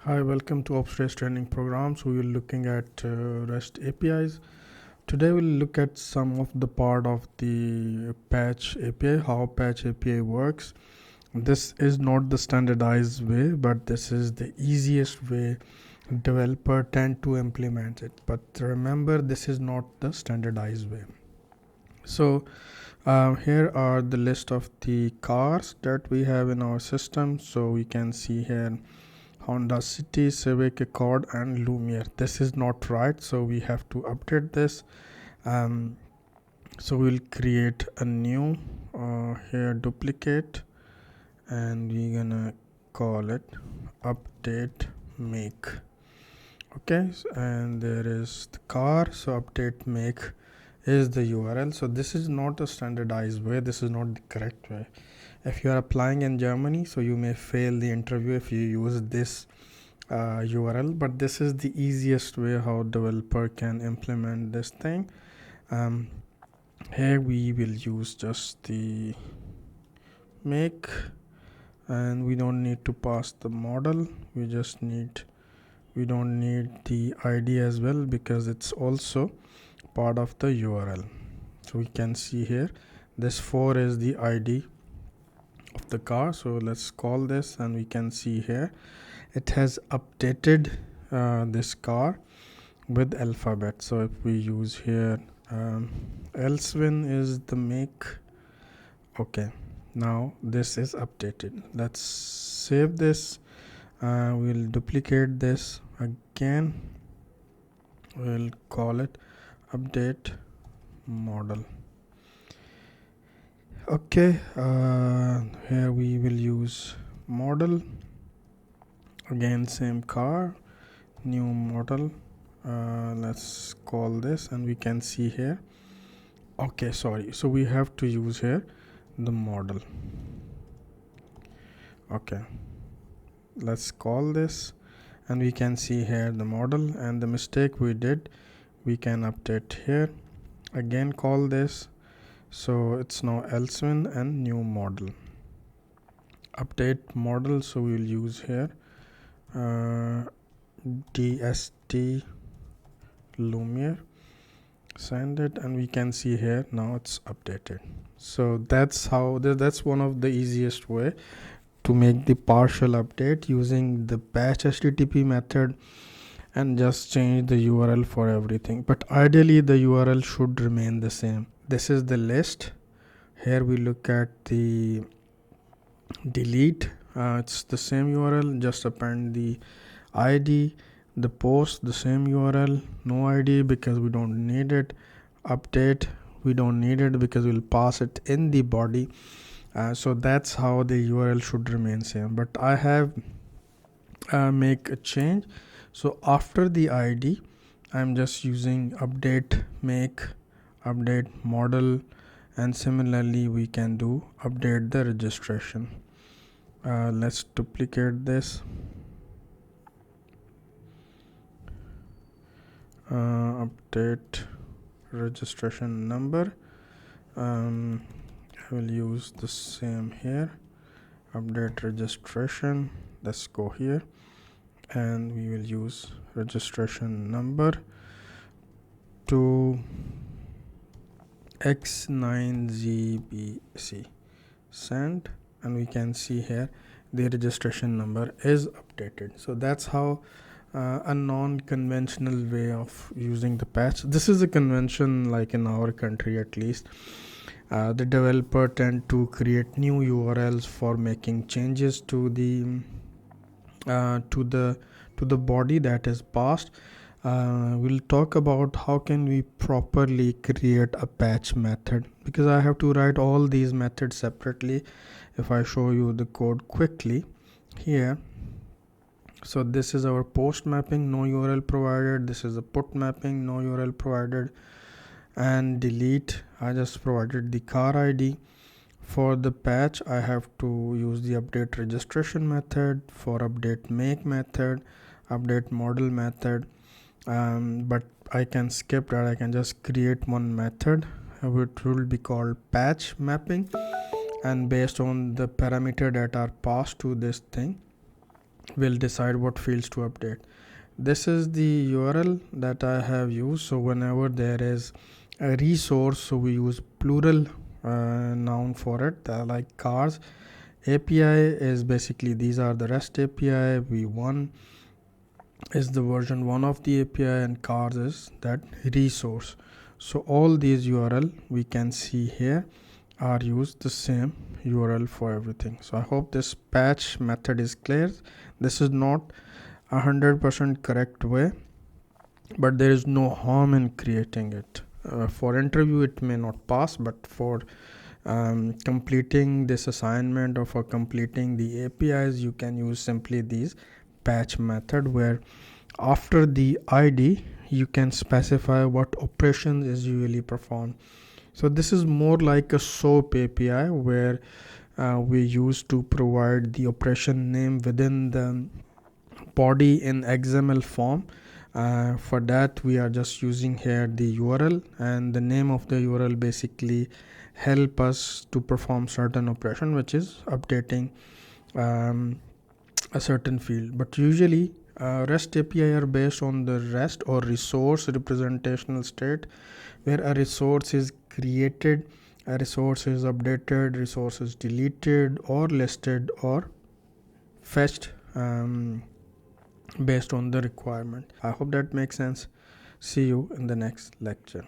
Hi, welcome to Opsrace training program. So we're looking at REST APIs. Today we'll look at some of the part of the patch API, how patch API works. This is not the standardized way, but this is the easiest way developer tend to implement it. But remember, this is not the standardized way. So here are the list of the cars that we have in our system. So we can see here Honda City, Civic, Accord and Lumiere. This is not right, so we have to update this. So we'll create a new here duplicate, and we're gonna call it update make. Okay, and there is the car, so update make is the URL. So this is not a standardized way, this is not the correct way. If you are applying in Germany, so you may fail the interview if you use this URL, but this is the easiest way how developer can implement this thing. Here we will use just the make, and we don't need to pass the model. We don't need the ID as well, because it's also part of the URL. So we can see here this 4 is the ID of the car. So let's call this, and we can see here it has updated this car with alphabet. So if we use here Elsewin is the make. Okay, now this is updated. Let's save this. We'll duplicate this again. We'll call it update model. Okay, here we will use model. Again, same car, new model. Let's call this, and we can see here. Okay, sorry. So we have to use here the model. Okay, let's call this, and we can see here the model, and the mistake we did, we can update here. Again, call this. So it's now Elsewin and new model. Update model. So we'll use here DST Lumiere, send it, and we can see here now it's updated. So that's how that's one of the easiest way to make the partial update using the patch HTTP method, and just change the URL for everything. But ideally the URL should remain the same. This is the list. Here we look at the delete. It's the same URL, just append the ID. The post, the same URL, no ID because we don't need it. Update, we don't need it because we'll pass it in the body. So that's how the URL should remain same. But I have make a change. So after the ID, I'm just using update make, update model, and similarly we can do update the registration. Let's duplicate this. Update registration number. I will use the same here. Update registration. Let's go here, and we will use registration number to X9ZBC. Send, and we can see here the registration number is updated. So that's how a non-conventional way of using the patch. This is a convention, like in our country at least. The developer tend to create new URLs for making changes to the body that is passed. We'll talk about how can we properly create a patch method, because I have to write all these methods separately. If I show you the code quickly here, so this is our post mapping, no URL provided. This is a put mapping, no URL provided. And delete, I just provided the car ID. For the patch, I have to use the update registration method, for update make method, update model method. But I can skip that. I can just create one method which will be called patch mapping, and based on the parameter that are passed to this thing, will decide what fields to update. This is the URL that I have used. So whenever there is a resource, so we use plural noun for it, like cars. API is basically, these are the REST API. V1 is the version 1 of the API, and cars is that resource. So all these URL we can see here are used the same URL for everything. So I hope this patch method is clear. This is not 100% correct way, but there is no harm in creating it. For interview it may not pass, but for completing this assignment or for completing the APIs, you can use simply these patch method, where after the ID you can specify what operations is usually performed. So this is more like a SOAP API, where we use to provide the operation name within the body in XML form. For that we are just using here the URL, and the name of the URL basically help us to perform certain operation, which is updating a certain field. But usually REST API are based on the REST or resource representational state, where a resource is created, a resource is updated, resource is deleted or listed or fetched based on the requirement. I hope that makes sense. See you in the next lecture.